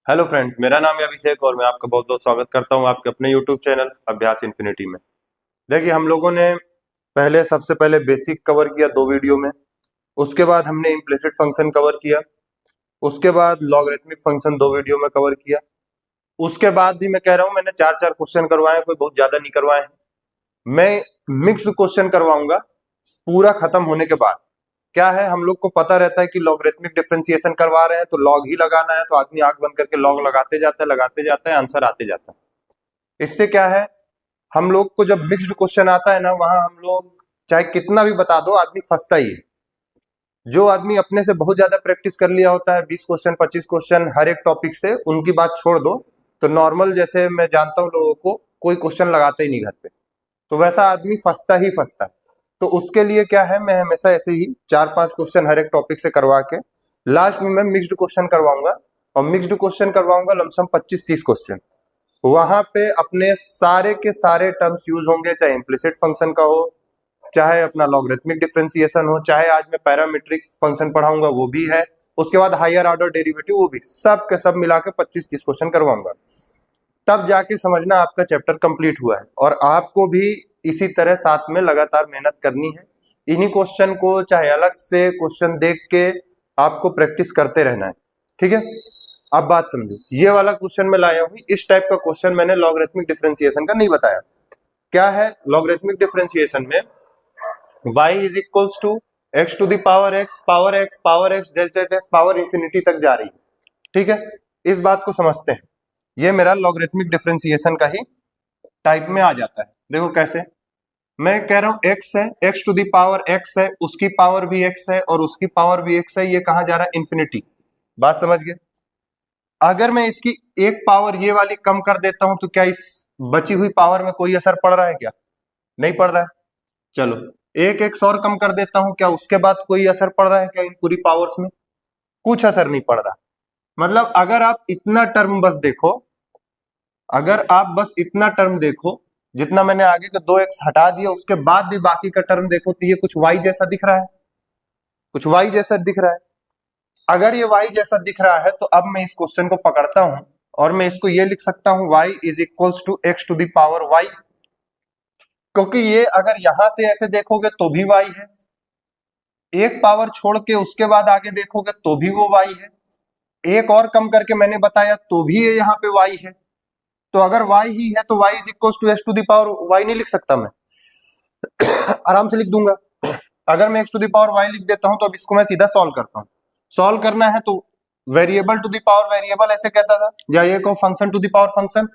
Hello friends, मेरा नाम है अभिषेक और मैं आपका बहुत बहुत स्वागत करता हूं आपके अपने यूट्यूब चैनल अभ्यास इन्फिनिटी में। देखिए, हम लोगों ने सबसे पहले बेसिक कवर किया 2 वीडियो में। उसके बाद हमने इम्प्लिसिट फंक्शन कवर किया। उसके बाद लॉगरिथमिक फंक्शन 2 वीडियो में कवर किया। उसके बाद भी मैं कह रहा हूं, मैंने 4-4 क्वेश्चन करवाए हैं, कोई बहुत ज्यादा नहीं करवाए हैं। मैं मिक्स क्वेश्चन करवाऊंगा पूरा खत्म होने के बाद। क्या है, हम लोग को पता रहता है कि लॉगरिथमिक डिफरेंशिएशन करवा रहे हैं तो लॉग ही लगाना है, तो आदमी आंख बंद करके लॉग लगाते जाता है, आंसर आते जाता है। इससे क्या है, हम लोग को जब मिक्स्ड क्वेश्चन आता है ना, वहां हम लोग चाहे कितना भी बता दो, आदमी फंसता ही है। जो आदमी अपने से बहुत ज्यादा प्रैक्टिस कर लिया होता है, 20 क्वेश्चन 25 क्वेश्चन हर एक टॉपिक से, उनकी बात छोड़ दो, तो नॉर्मल जैसे मैं जानता हूँ लोगों को, कोई क्वेश्चन लगाते ही नहीं घर पे, तो वैसा आदमी फंसता ही फंसता है। तो उसके लिए क्या है, मैं हमेशा ऐसे ही 4-5 क्वेश्चन हर एक टॉपिक से करवा के लास्ट में मैं मिक्स्ड क्वेश्चन करवाऊंगा। और मिक्स्ड क्वेश्चन करवाऊंगा लमसम 25-30 क्वेश्चन। वहां पे अपने सारे के सारे टर्म्स यूज होंगे, चाहे इम्प्लिसिट फंक्शन का हो, चाहे अपना लॉगरिथमिक डिफरेंशिएशन हो, चाहे आज मैं पैरामीट्रिक फंक्शन पढ़ाऊंगा वो भी है, उसके बाद हायर ऑर्डर डेरिवेटिव वो भी, सब के सब मिला के 25-30 क्वेश्चन करवाऊंगा। तब जाके समझना आपका चैप्टर कंप्लीट हुआ है। और आपको भी इसी तरह साथ में लगातार मेहनत करनी है। इन्हीं क्वेश्चन को चाहे अलग से क्वेश्चन देख के आपको प्रैक्टिस करते रहना है, ठीक है। अब बात समझो, ये वाला क्वेश्चन मैं लाया हूं, इस टाइप का क्वेश्चन मैंने लॉगरिथमिक डिफरेंशिएशन का नहीं बताया। क्या है लॉगरिथमिक डिफरेंशिएशन में, y is equals to x to the power x power x power x delta x power infinity तक जा रही है, ठीक है। इस बात को समझते हैं। ये मेरा लॉगरिथमिक डिफरेंशिएशन का ही टाइप में आ जाता है। देखो कैसे, मैं कह रहा हूं x है, x to the power x है, उसकी पावर भी x है और उसकी पावर भी x है, ये कहां जा रहा है, इंफिनिटी। बात समझ गए। अगर मैं इसकी एक पावर ये वाली कम कर देता हूं तो क्या इस बची हुई पावर में कोई असर पड़ रहा है क्या? नहीं पड़ रहा है। चलो, एक एक्स और कम कर देता हूं, क्या उसके बाद कोई असर पड़ रहा है क्या इन पूरी पावर्स में? कुछ असर नहीं पड़ रहा। मतलब अगर आप इतना टर्म बस देखो, अगर आप बस इतना टर्म देखो, जितना मैंने आगे के 2x हटा दिया, उसके बाद भी बाकी का टर्म देखो, तो ये कुछ y जैसा दिख रहा है, कुछ y जैसा दिख रहा है। अगर ये y जैसा दिख रहा है तो अब मैं इस क्वेश्चन को पकड़ता हूं और मैं इसको ये लिख सकता हूं, y is equals to x to the power y। क्योंकि ये अगर यहां से ऐसे देखोगे तो भी y है, एक पावर छोड़ के उसके बाद आगे देखोगे तो भी वो y है, एक और कम करके मैंने बताया तो भी ये यहाँ पे y है। तो अगर y ही है तो y is equals to x to the power y नहीं लिख सकता मैं? आराम से लिख दूंगा। अगर मैं x to the power y लिख देता हूं तो अब इसको मैं सीधा सॉल्व करता हूं। सॉल्व करना है तो variable to the power variable ऐसे कहता था, या ये को function to the power function.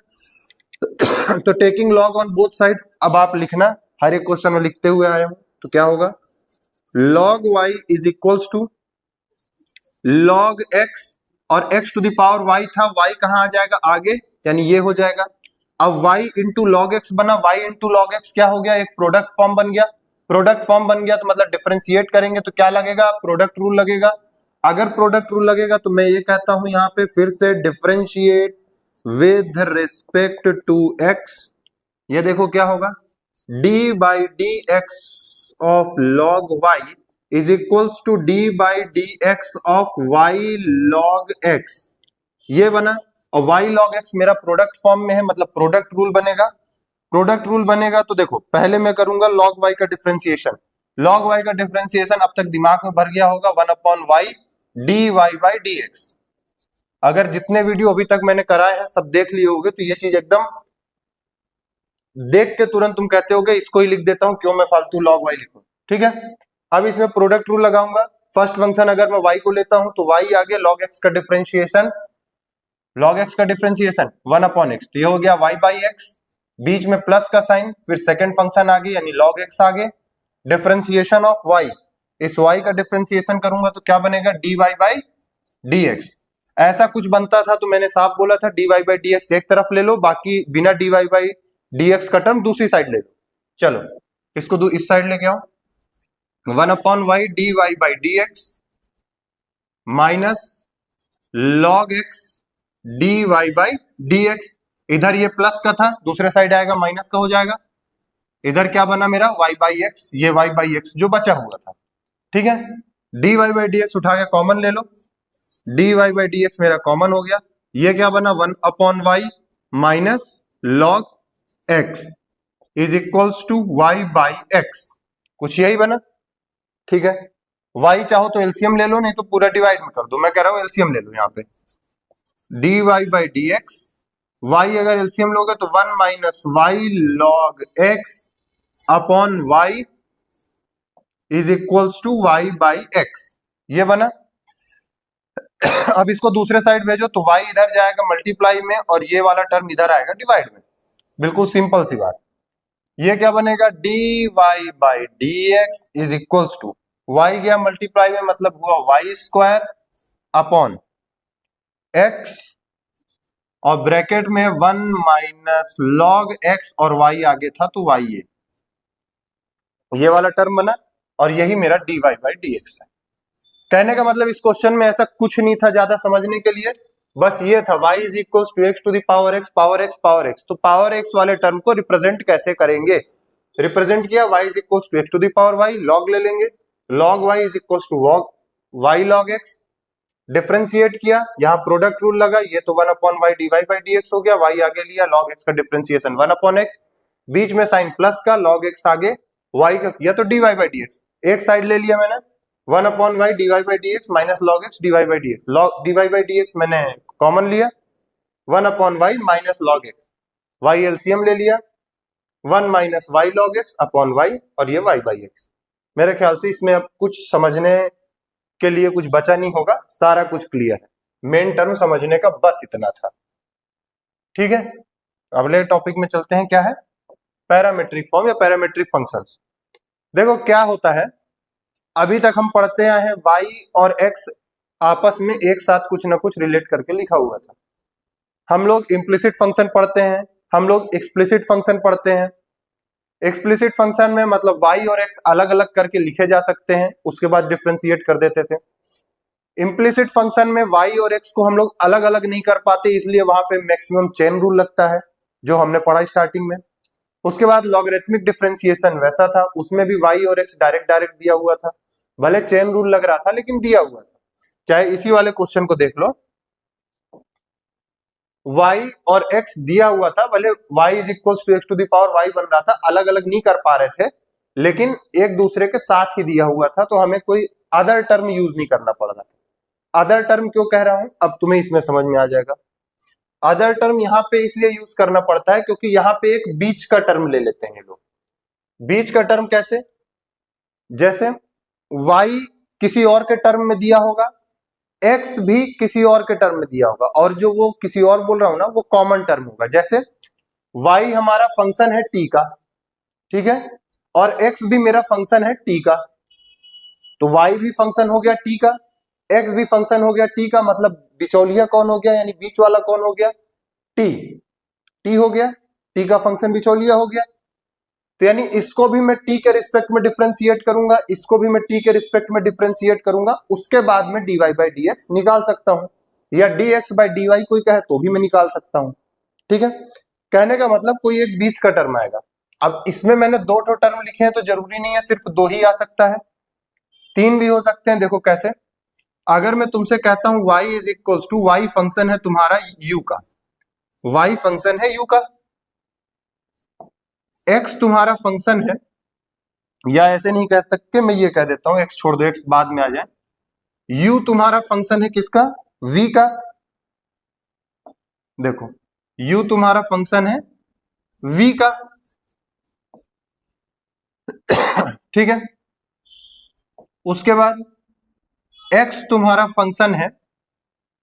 तो taking log on both side, अब आप लिखना, हर एक क्वेश्चन में लिखते हुए आया हूं, तो क्या होगा, log Y is equals to log X, और X to the power Y था, वाई कहां आ जाएगा आगे, यानी ये हो जाएगा। अब y इंटू लॉग एक्स बना, y इंटू लॉग एक्स क्या हो गया, एक प्रोडक्ट फॉर्म बन गया। प्रोडक्ट फॉर्म बन गया तो मतलब डिफरेंशिएट करेंगे तो क्या लगेगा, प्रोडक्ट रूल लगेगा। अगर प्रोडक्ट रूल लगेगा तो मैं ये कहता हूं यहां पे फिर से, differentiate with respect to x। ये देखो क्या होगा, d by D x of log y is equals to d by D x of y log x। ये बना, और y log x मेरा प्रोडक्ट फॉर्म में है, मतलब प्रोडक्ट रूल बनेगा। प्रोडक्ट रूल बनेगा तो देखो, पहले मैं करूंगा log y का डिफरेंशिएशन। log y का डिफरेंशिएशन अब तक दिमाग में भर गया होगा, 1/y dy बाई dx। अगर जितने वीडियो अभी तक मैंने कराए हैं सब देख लिए होगे तो ये चीज एकदम देख के तुरंत तुम कहते होगे इसको ही लिख देता हूं, क्यों मैं फालतू log y लिखूं, ठीक है। अब इसमें प्रोडक्ट रूल लगाऊंगा। फर्स्ट फंक्शन अगर मैं y को लेता हूं तो y आगे log x का डिफरेंशिएशन, log x का डिफरेंशिएशन 1/x, तो ये हो गया y बाई एक्स, बीच में प्लस का साइन, फिर सेकंड फंक्शन आगे यानी log x आगे, डिफरेंशिएशन ऑफ y। इस y का डिफरेंशिएशन करूंगा तो क्या बनेगा, dy बाई dx। ऐसा कुछ बनता था तो मैंने साफ बोला था dy बाई dx एक तरफ ले लो, बाकी बिना dy बाई dx का टर्म दूसरी साइड ले लो। चलो इसको इस साइड लेके आओ, 1/y dy by dx minus log x dy by dx। इधर ये प्लस का था, दूसरे साइड आएगा माइनस का हो जाएगा। इधर क्या बना मेरा, y बाई एक्स, ये y बाई एक्स जो बचा हुआ था, ठीक है। dy बाई dx उठा के कॉमन ले लो, dy बाई dx मेरा कॉमन हो गया, ये क्या बना 1/y minus log x is equals to y by x, कुछ यही बना। ठीक है, y चाहो तो एलसीएम ले लो, नहीं तो पूरा डिवाइड में कर दो। मैं कह रहा हूं एलसीएम ले लो यहाँ पे, dy by D x, y अगर एलसीएम लोगे तो 1 minus y log x upon y is equals to y by x, ये बना। अब इसको दूसरे साइड भेजो तो y इधर जाएगा मल्टीप्लाई में और ये वाला टर्म इधर आएगा डिवाइड में, बिल्कुल सिंपल सी बात। ये क्या बनेगा dy by D x is equals to y गया मल्टीप्लाई में, मतलब हुआ वाई स्क्वायर अपॉन x और ब्रैकेट में 1 माइनस लॉग x और y आगे था तो y ये वाला टर्म बना और यही मेरा dy बाई डी एक्स है। कहने का मतलब इस क्वेश्चन में ऐसा कुछ नहीं था ज्यादा समझने के लिए, बस ये था y is equal to x to the power x power x power x। तो पावर x वाले टर्म को रिप्रेजेंट कैसे करेंगे, रिप्रेजेंट किया y is equal to x to the power y, log ले लेंगे, log y is equal to y log x, differentiate किया, यहाँ प्रोडक्ट रूल लगा, ये तो 1 upon y d Y by D x हो गया, y आगे लिया लॉग x का डिफरेंशिएशन 1 अपॉन x, बीच में साइन प्लस का, लॉग x आगे y का किया तो dy बाई डी एक्स, एक साइड ले लिया मैंने 1 upon y d Y by D x minus log x d Y by D x, log d Y by D x मैंने कॉमन लिया, 1 upon y minus log x, y LCM ले लिया 1 minus y log x upon y और ये Y by x. मेरे ख्याल से इसमें अब कुछ समझने के लिए कुछ बचा नहीं होगा, सारा कुछ क्लियर है, मेन टर्म समझने का बस इतना था। ठीक है, अगले टॉपिक में चलते हैं, क्या है पैरामेट्रिक फॉर्म या पैरामेट्रिक फंक्शंस। देखो क्या होता है, अभी तक हम पढ़ते आए हैं y और x आपस में एक साथ कुछ ना कुछ रिलेट करके लिखा हुआ था। हम लोग इम्प्लिसिट फंक्शन पढ़ते हैं, हम लोग एक्सप्लिसिट फंक्शन पढ़ते हैं। एक्सप्लिसिट फंक्शन में मतलब y और x अलग अलग करके लिखे जा सकते हैं, उसके बाद डिफरेंशिएट कर देते थे। इम्प्लिसिट फंक्शन में y और x को हम लोग अलग अलग नहीं कर पाते, इसलिए वहां पे मैक्सिमम चेन रूल लगता है जो हमने पढ़ा स्टार्टिंग में। उसके बाद लॉगरिथमिक डिफरेंशिएशन वैसा था, उसमें भी y और x डायरेक्ट डायरेक्ट दिया हुआ था, भले चेन रूल लग रहा था लेकिन दिया हुआ था। चाहे इसी वाले क्वेश्चन को देख लो, y और x दिया हुआ था, भले y is equal to x to the power y बन रहा था, अलग अलग नहीं कर पा रहे थे, लेकिन एक दूसरे के साथ ही दिया हुआ था, तो हमें कोई अदर टर्म यूज नहीं करना पड़ रहा था। अदर टर्म क्यों कह रहा हूं अब तुम्हें इसमें समझ में आ जाएगा। अदर टर्म यहां पे इसलिए यूज करना पड़ता है क्योंकि यहां पे एक बीच का टर्म ले लेते हैं लोग। बीच का टर्म कैसे, जैसे y किसी और के टर्म में दिया होगा, x भी किसी और के टर्म में दिया होगा, और जो वो किसी और बोल रहा हूं ना वो कॉमन टर्म होगा। जैसे y हमारा फंक्शन है t का, ठीक है, और x भी मेरा फंक्शन है t का, तो y भी फंक्शन हो गया t का, x भी फंक्शन हो गया t का, मतलब बिचौलिया कौन हो गया, यानी बीच वाला कौन हो गया, t हो गया, t का फंक्शन बिचौलिया हो गया। तो यानी इसको भी मैं t के रिस्पेक्ट में डिफरेंशिएट करूंगा, इसको भी मैं t के रिस्पेक्ट में डिफरेंशिएट करूंगा, उसके बाद में dy बाई डी एक्स निकाल सकता हूं, या dx बाई dy कोई कहे तो भी मैं निकाल सकता हूं। ठीक है, कहने का मतलब कोई एक बीच का टर्म आएगा। अब इसमें मैंने दो ठो टर्म लिखे हैं तो जरूरी नहीं है सिर्फ दो ही आ सकता है, तीन भी हो सकते हैं। देखो कैसे, अगर मैं तुमसे कहता हूं y is equal to, y function है तुम्हारा u का, y फंक्शन है u का, x तुम्हारा फंक्शन है, या ऐसे नहीं कह सकते, मैं ये कह देता हूं x छोड़ दो, x बाद में आ जाए, u तुम्हारा फंक्शन है किसका, v का। देखो u तुम्हारा फंक्शन है v का, ठीक है। उसके बाद x तुम्हारा फंक्शन है,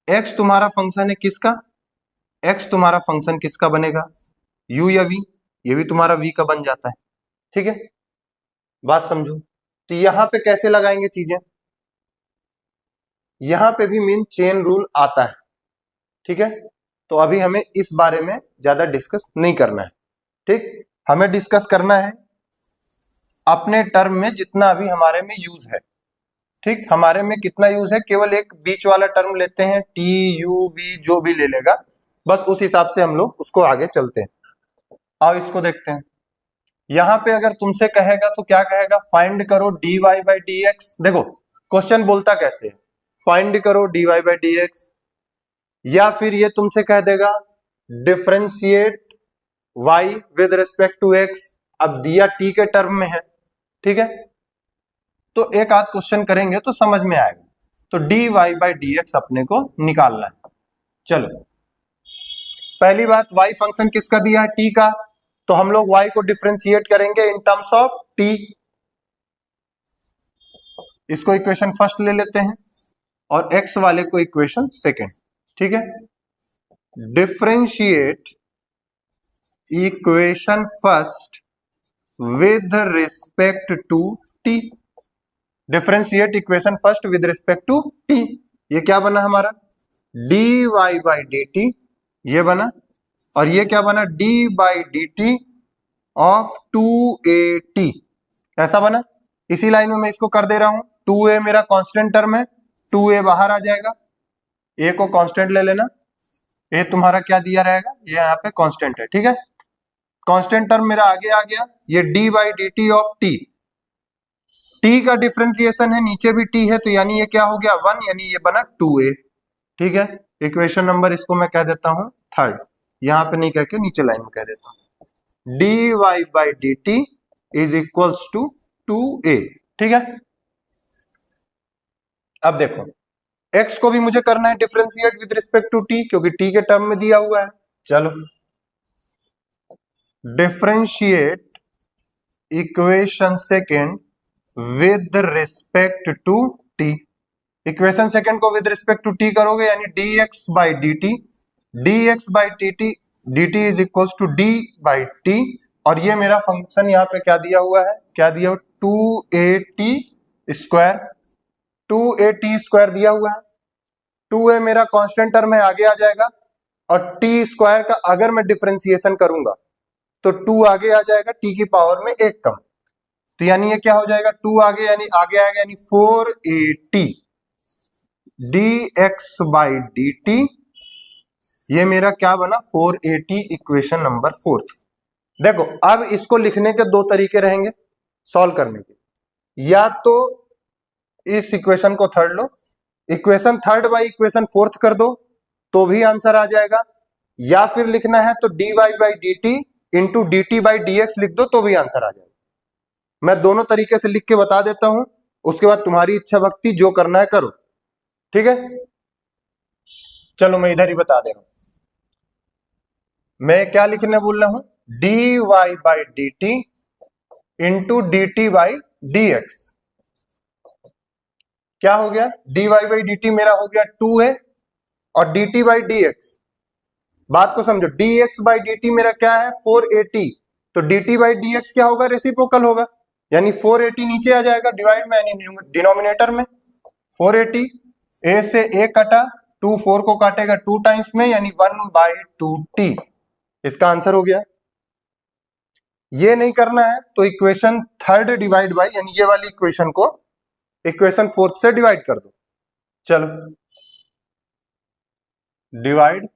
x तुम्हारा फंक्शन है किसका, x तुम्हारा फंक्शन किसका बनेगा, u या v, ये भी तुम्हारा v का बन जाता है। ठीक है, बात समझो। तो यहां पे कैसे लगाएंगे चीजें, यहां पे भी मीन चेन रूल आता है। ठीक है, तो अभी हमें इस बारे में ज्यादा डिस्कस नहीं करना है। ठीक, हमें डिस्कस करना है अपने टर्म में जितना अभी हमारे में यूज है। ठीक, हमारे में कितना यूज है, केवल एक बीच वाला टर्म लेते हैं, टी यू वी जो भी ले लेगा, बस उस हिसाब से हम लोग उसको आगे चलते हैं। आओ इसको देखते हैं। यहां पे अगर तुमसे कहेगा तो क्या कहेगा, फाइंड करो dy बाई डी एक्स। देखो क्वेश्चन बोलता कैसे है, फाइंड करो dy बाई डी एक्स, या फिर ये तुमसे कह देगा differentiate y with respect to x, अब दिया t के टर्म में है, ठीक है, तो एक आध क्वेश्चन करेंगे तो समझ में आएगा। तो dy बाई dx अपने को निकालना है। चलो, पहली बात, y फंक्शन किसका दिया है? t का, तो हम लोग y को डिफरेंशिएट करेंगे इन टर्म्स ऑफ t। इसको इक्वेशन फर्स्ट ले लेते हैं और x वाले को इक्वेशन सेकेंड, ठीक है। Differentiate equation first with respect to t। Differentiate equation first with respect to t, ये क्या बना हमारा? dy बाई dt, ये बना, और ये क्या बना? d by dt of 2at, ऐसा बना। इसी लाइन में मैं इसको कर दे रहा हूं, 2a मेरा कांस्टेंट टर्म है, 2a बाहर आ जाएगा, a को कांस्टेंट ले लेना, a तुम्हारा क्या दिया रहेगा? ये यहाँ पे कांस्टेंट है, ठीक है। कांस्टेंट टर्म मेरा आगे आ गया, ये d by dt of t, t का डिफरेंशिएशन है, नीचे भी t है, तो यानी ये क्या हो गया? 1, यानी ये बना 2a, ठीक है। इक्वेशन नंबर इसको मैं कह देता हूं थर्ड, यहां पे नहीं कह के नीचे लाइन में कह देता हूं, dy by dt is equals to 2a, ठीक है। अब देखो, x को भी मुझे करना है differentiate with respect to t, क्योंकि t के टर्म में दिया हुआ है। चलो, differentiate equation second with respect to t। Equation second को विद रिस्पेक्ट टू t करोगे, यानी dx by dt is equals to d by t, और ये मेरा फंक्शन यहाँ पे क्या दिया हुआ है? क्या दिया हुआ? 2at स्क्वायर, 2at स्क्वायर दिया हुआ है। 2a मेरा कांस्टेंट टर्म है, आगे आ जाएगा, और t स्क्वायर का अगर मैं डिफरेंशिएशन करूंगा तो 2 आगे आ जाएगा, t की पावर में 1 कम, तो यानी ये क्या हो जाएगा? 2 आगे, यानी आगे आएगा, यानी 4at dx बाई dt, ये मेरा क्या बना? 4at, equation number 4। देखो, अब इसको लिखने के दो तरीके रहेंगे सॉल्व करने के, या तो इस इक्वेशन को third low, equation third by equation fourth कर दो तो भी आंसर आ जाएगा, या फिर लिखना है तो dy by dt into dt by dx लिख दो तो भी आंसर आ जाएगा। मैं दोनों तरीके से लिख के बता देता हूं, उसके बाद तुम्हारी इच्छा भक्ति जो करना है करो, ठीक है। चलो, मैं इधर ही बता दे रहा हूं, मैं क्या लिखने बोल रहा हूं? dy by dt into dt by dx, क्या हो गया? dy बाई dt मेरा हो गया 2a, और dt बाई dx, बात को समझो, dx बाई dt मेरा क्या है? 4at, तो dt बाई dx क्या होगा? रेसिप्रोकल होगा, यानी 4at नीचे आ जाएगा, डिवाइड में, यानी डिनोमिनेटर में 4at, a से a कटा, 2 4 को काटेगा 2 टाइम्स में, यानी 1 बाई 2t, इसका आंसर हो गया। ये नहीं करना है तो इक्वेशन थर्ड डिवाइड बाई, यानी ये वाली इक्वेशन को इक्वेशन फोर्थ से डिवाइड कर दो। चलो, divide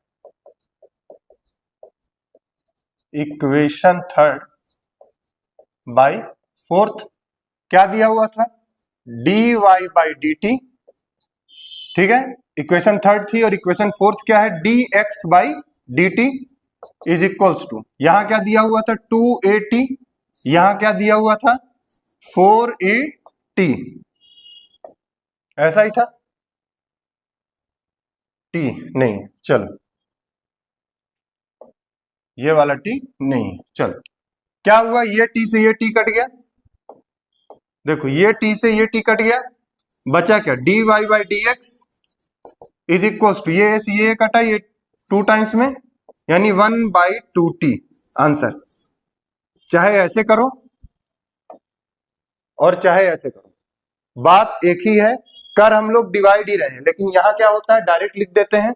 equation third by fourth, क्या दिया हुआ था? dy बाई dt, ठीक है, इक्वेशन थर्ड थी, और इक्वेशन फोर्थ क्या है? dx by dt is equals to, यहां क्या दिया हुआ था? 2at, यहां क्या दिया हुआ था? 4at, ऐसा ही था, t नहीं, चलो ये वाला t नहीं, चलो क्या हुआ? ये t से ये t कट गया, देखो ये t से ये t कट गया, बचा क्या? dy by dx is equals to, ये से ये कटा, ये 2 टाइम्स में, यानी 1 बाई 2t, आंसर। चाहे ऐसे करो और चाहे ऐसे करो, बात एक ही है, कर हम लोग डिवाइड ही रहे हैं, लेकिन यहां क्या होता है? डायरेक्ट लिख देते हैं,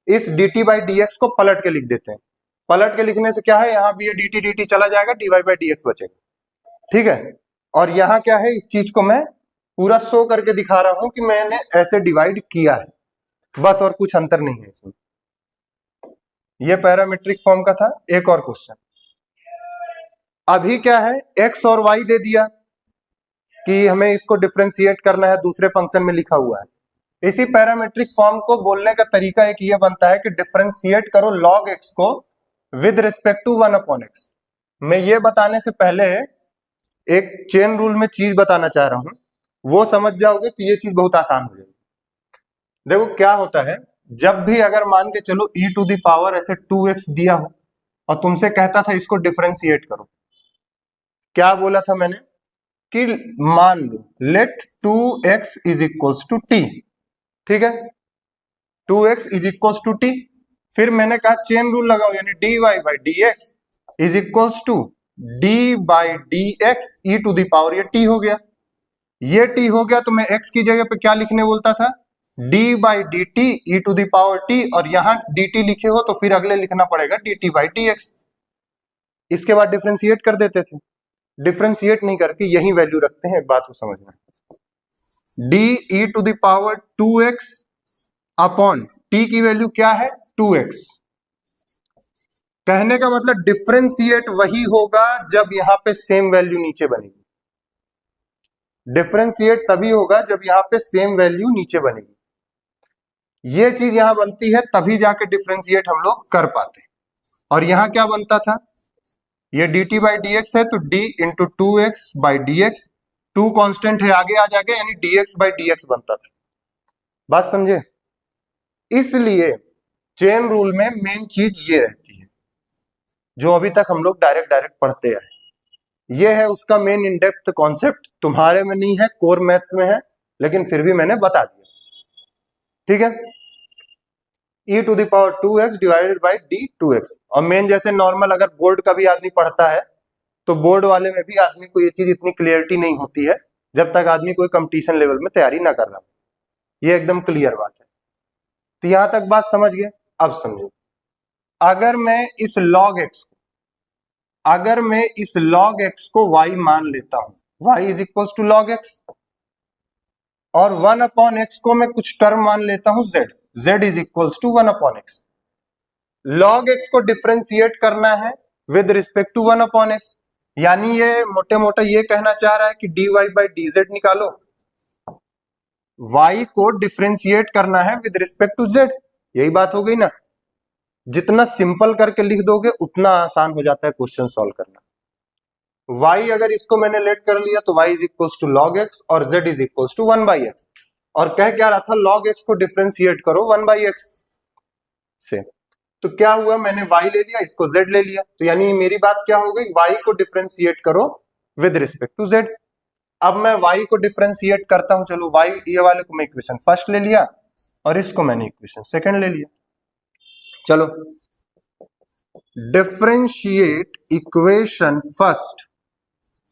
इस dt बाई dx को पलट के लिख देते हैं। पलट के लिखने से क्या है? यहां भी ये dt चला जाएगा, dy बाई dx बचेगा, ठीक है। और यहां क्या है? इस चीज को मैं पूरा शो करके दिखा रहा हूं कि मैंने ऐसे डिवाइड किया है, बस, और कुछ अंतर नहीं है इसमें। ये पैरामीट्रिक फॉर्म का था। एक और क्वेश्चन, अभी क्या है? x और y दे दिया कि हमें इसको डिफरेंशिएट करना है, दूसरे फंक्शन में लिखा हुआ है, इसी पैरामेट्रिक फॉर्म को बोलने का तरीका एक ये बनता है कि डिफरेंशिएट करो log x को विद रिस्पेक्ट टू 1/x। मैं ये बताने से पहले एक चेन रूल में चीज बताना चाह रहा हूं, वो समझ जाओगे तो ये चीज बहुत आसान हो जाएगी। देखो क्या होता है, जब भी अगर मान के चलो e टू द पावर ऐसे 2x दिया हो और तुमसे कहता था इसको डिफरेंशिएट करो, क्या बोला था मैंने कि मान लो let 2x is equals to t, ठीक है, 2x is equals to t। फिर मैंने कहा चेन रूल लगाओ, यानी dy by dx is equals to d by dx e to the power, ये t हो गया, ये t हो गया, तो मैं x की जगह पे क्या लिखने बोलता था, d by d t e to the power t, और यहां dt लिखे हो तो फिर अगले लिखना पड़ेगा dt बाई dx। इसके बाद डिफरेंशिएट कर देते थे, डिफरेंशिएट नहीं करके यही वैल्यू रखते हैं, एक बात को समझना, d e to the power 2x upon t की वैल्यू क्या है 2x। कहने का मतलब डिफरेंशिएट वही होगा जब यहां पे सेम वैल्यू नीचे बनेगी, डिफरेंशिएट तभी होगा जब यहां पे सेम वैल्यू नीचे बनेगी। ये चीज यहां बनती है तभी जाके डिफरेंशिएट हम लोग कर पाते हैं। और यहां क्या बनता था, ये dt बाई dx है तो d into 2x by dx, 2 constant है आगे आ जाएगा, यानी dx बाई dx बनता था। बात समझे? इसलिए चेन रूल में मेन चीज ये रहती है जो अभी तक हम लोग डायरेक्ट पढ़ते आए, ये है उसका मेन इन डेप्थ कॉन्सेप्ट। तुम्हारे में नहीं है, कोर मैथ्स में है, लेकिन फिर भी मैंने बता दिया, ठीक है। e to the power 2x divided by d 2x। और मेन जैसे नॉर्मल अगर बोर्ड का भी आदमी पढ़ता है तो बोर्ड वाले में भी आदमी को ये चीज इतनी क्लियरिटी नहीं होती है जब तक आदमी कोई कंपटीशन लेवल में तैयारी ना कर रहा, ये एकदम क्लियर बात है। तो यहां तक बात समझ गए? अब समझो, अगर मैं इस log x को, अगर मैं इस log x को y मान लेता हूं, y is equal to log x, और 1/x को मैं कुछ टर्म मान लेता हूं z, z is equal to 1/x। log x को डिफरेंशिएट करना है विद रिस्पेक्ट टू 1/x, यानी ये मोटे मोटे ये कहना चाह रहा है कि dy बाई dz निकालो, y को डिफरेंशिएट करना है विद रिस्पेक्ट टू z, यही बात हो गई ना। जितना सिंपल करके लिख दोगे उतना आसान हो जाता है क्वेश्चन सॉल्व करना। y अगर इसको मैंने लेट कर लिया तो y is equal to log x और z is equal to 1/x, और कह क्या रहा था log x को डिफरेंशिएट करो 1/x से, तो क्या हुआ, मैंने y ले लिया, इसको z ले लिया, तो यानी मेरी बात क्या हो गई, y को डिफरेंशिएट करो विद रिस्पेक्ट टू z। अब मैं y को डिफरेंशिएट करता हूं, चलो y ये वाले को मैं इक्वेशन फर्स्ट ले लिया और इसको मैंने इक्वेशन सेकंड ले लिया। चलो differentiate equation first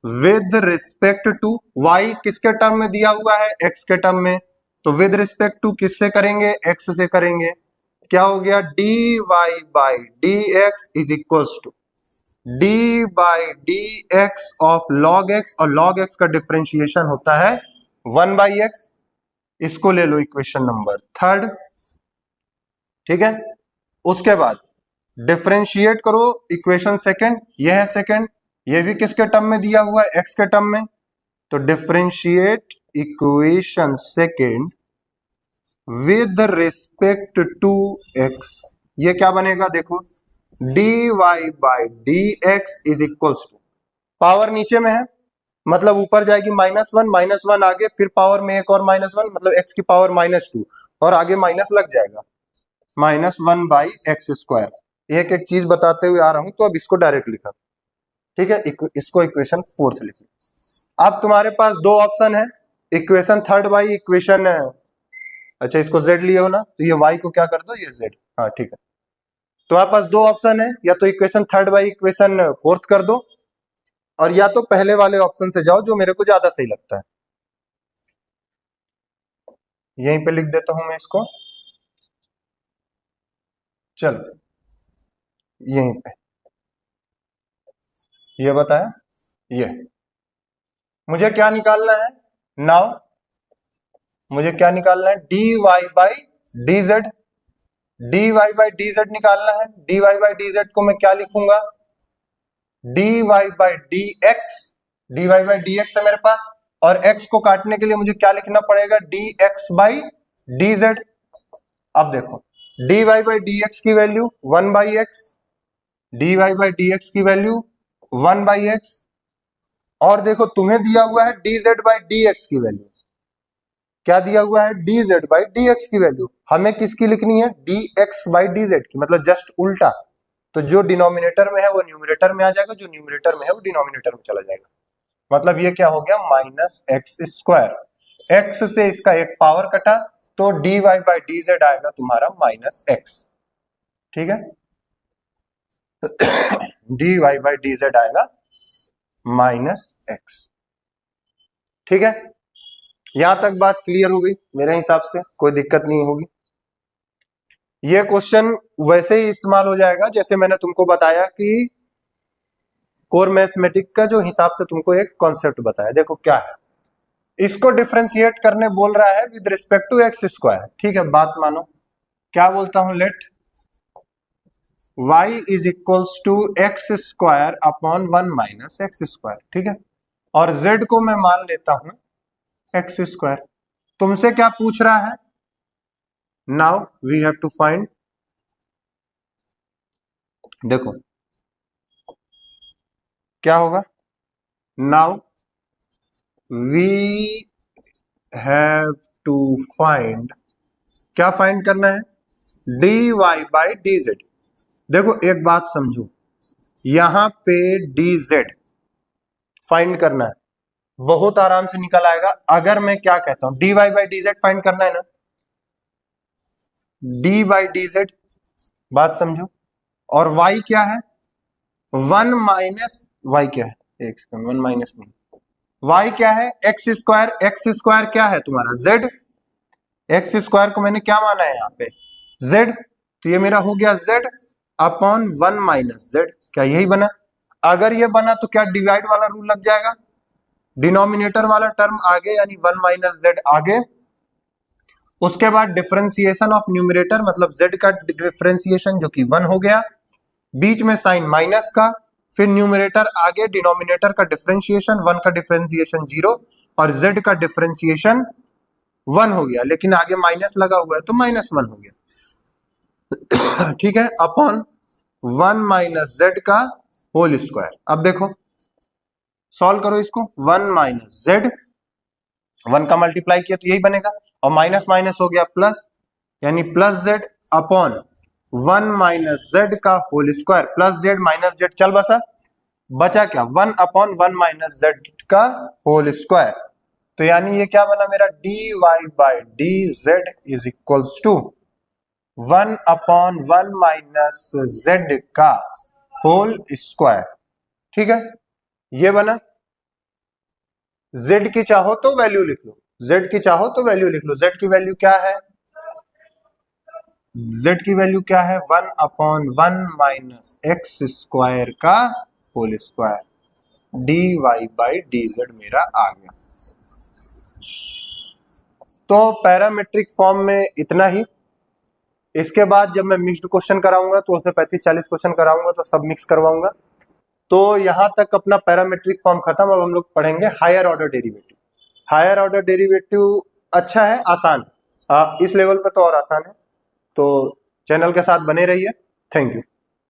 with respect to y, किसके टर्म में दिया हुआ है, x के टर्म में, तो विद रिस्पेक्ट टू किससे करेंगे, x से करेंगे। क्या हो गया, dy by dx is equals to d by dx of log x, और log x का डिफरेंशिएशन होता है 1/x। इसको ले लो इक्वेशन नंबर थर्ड, ठीक है। उसके बाद डिफरेंशिएट करो इक्वेशन सेकंड, यह है सेकंड, ये भी किसके टर्म में दिया हुआ है, x के टर्म में, तो differentiate equation second with respect to x, ये क्या बनेगा देखो, dy by dx is equals to, power नीचे में है मतलब ऊपर जाएगी -1 आगे, फिर पावर में एक और -1 मतलब x की पावर -2, और आगे माइनस लग जाएगा, -1/x²। एक एक चीज बताते हुए आ रहा हूं, तो अब इसको डायरेक्ट लिखा, ठीक है, इसको इक्वेशन फोर्थ लिखिए। अब तुम्हारे पास दो ऑप्शन है, इक्वेशन थर्ड बाई इक्वेशन, अच्छा इसको z लिए हो ना, तो ये y को क्या कर दो, ये z, हाँ ठीक है। तुम्हारे पास दो ऑप्शन है, या तो equation third by equation fourth कर दो, और या तो पहले वाले ऑप्शन से जाओ जो मेरे को ज्यादा सही लगता है। यहीं पे लिख देता हूं मैं इसको, चलो यहीं पे ये बताया, ये मुझे क्या निकालना है नाउ, मुझे क्या निकालना है, dy by dz, dy by dz निकालना है। dy बाई dz को मैं क्या लिखूंगा, dy by dx, dy by dx है मेरे पास, और x को काटने के लिए मुझे क्या लिखना पड़ेगा, dx बाई डी जेड। अब देखो D Y by D X की value 1/x, D Y by D X की वैल्यू 1/x, और देखो तुम्हें दिया हुआ है D Z by D X की वैल्यू। क्या दिया हुआ है? D Z by D X की वैल्यू। हमें किसकी लिखनी है? D X by D Z की, मतलब जस्ट उल्टा। तो जो डिनोमिनेटर में है वो न्यूमरेटर में आ जाएगा, जो न्यूमरेटर में है वो डिनोमिनेटर में चला जाएगा। मतलब ये क्या हो गया? Minus x square. एक्स से इसका एक पावर कटा तो d Y by D z आएगा तुम्हारा माइनस एक्स। ठीक है, d Y by D z आएगा माइनस एक्स। ठीक है, यहां तक बात क्लियर हो गई मेरे हिसाब से, कोई दिक्कत नहीं होगी। ये क्वेश्चन वैसे ही इस्तेमाल हो जाएगा जैसे मैंने तुमको बताया कि कोर मैथमेटिक का जो हिसाब से तुमको एक कॉन्सेप्ट बताया। देखो क्या है, इसको डिफरेंशिएट करने बोल रहा है with respect to x square. ठीक है, बात मानो। क्या बोलता हूं? Let y is equals to x square upon 1 minus x square. ठीक है, और z को मैं मान लेता हूं एक्स स्क्वायर। तुमसे क्या पूछ रहा है? Now we have to find, देखो क्या होगा, now we have to find, क्या फाइंड करना है? D Y by D z. देखो एक बात समझो, यहां पे डी जेड फाइंड करना है, बहुत आराम से निकल आएगा। अगर मैं क्या कहता हूं, d Y by D z find करना है ना, डी बाई डी जेड, बात समझो। और y क्या है? 1 माइनस y क्या है? एक सेकंड, 1 माइनस नहीं, y क्या है? X square. एक्स स्क्वायर क्या है तुम्हारा? z। एक्स स्क्वायर को मैंने क्या माना है यहाँ पे? z। तो ये मेरा हो गया z अपॉन 1 माइनस z। क्या यही बना? अगर ये बना तो क्या डिवाइड वाला रूल लग जाएगा? डिनोमिनेटर वाला टर्म आगे, यानी 1 माइनस z आगे। उसके बाद डिफरेंशिएशन ऑफ न्यूमरेटर, मतलब z का डिफरेंशिएशन जो कि 1 हो गया, बीच में साइन माइनस का, फिर न्यूमरेटर आगे, डिनोमिनेटर का डिफरेंशिएशन 1 का डिफरेंशिएशन 0 और z का डिफरेंशिएशन 1 हो गया, लेकिन आगे माइनस लगा हुआ है तो -1 हो गया। ठीक है, अपॉन 1 माइनस z का होल स्क्वायर। अब देखो सॉल्व करो इसको, 1 माइनस z, 1 का मल्टीप्लाई किया तो यही बनेगा, और माइनस माइनस हो गया प्लस, यानी plus z upon 1 minus Z का whole square. Plus Z minus Z चल बसा, बचा क्या? 1 अपॉन 1 माइनस जेड का होल स्क्वायर। तो यानी ये क्या बना मेरा? D Y by D Z is equals to 1 upon 1 minus Z का होल स्क्वायर। ठीक है, ये बना। जेड की चाहो तो वैल्यू लिख लो, जेड की चाहो तो वैल्यू लिख लो। जेड की वैल्यू क्या है? z की वैल्यू क्या है? 1 अपॉन 1 माइनस एक्स स्क्वायर का whole square. D Y by D z मेरा आ गया। तो पैरामेट्रिक फॉर्म में इतना ही। इसके बाद जब मैं मिक्स्ड क्वेश्चन कराऊंगा तो उसमें 35-40 क्वेश्चन कराऊंगा, तो सब मिक्स करवाऊंगा। तो यहां तक अपना पैरामेट्रिक फॉर्म खत्म। अब हम लोग पढ़ेंगे higher order derivative. Higher order derivative अच्छा है, आसान, इस लेवल पे तो और आसान है। तो चैनल के साथ बने रहिए। Thank you.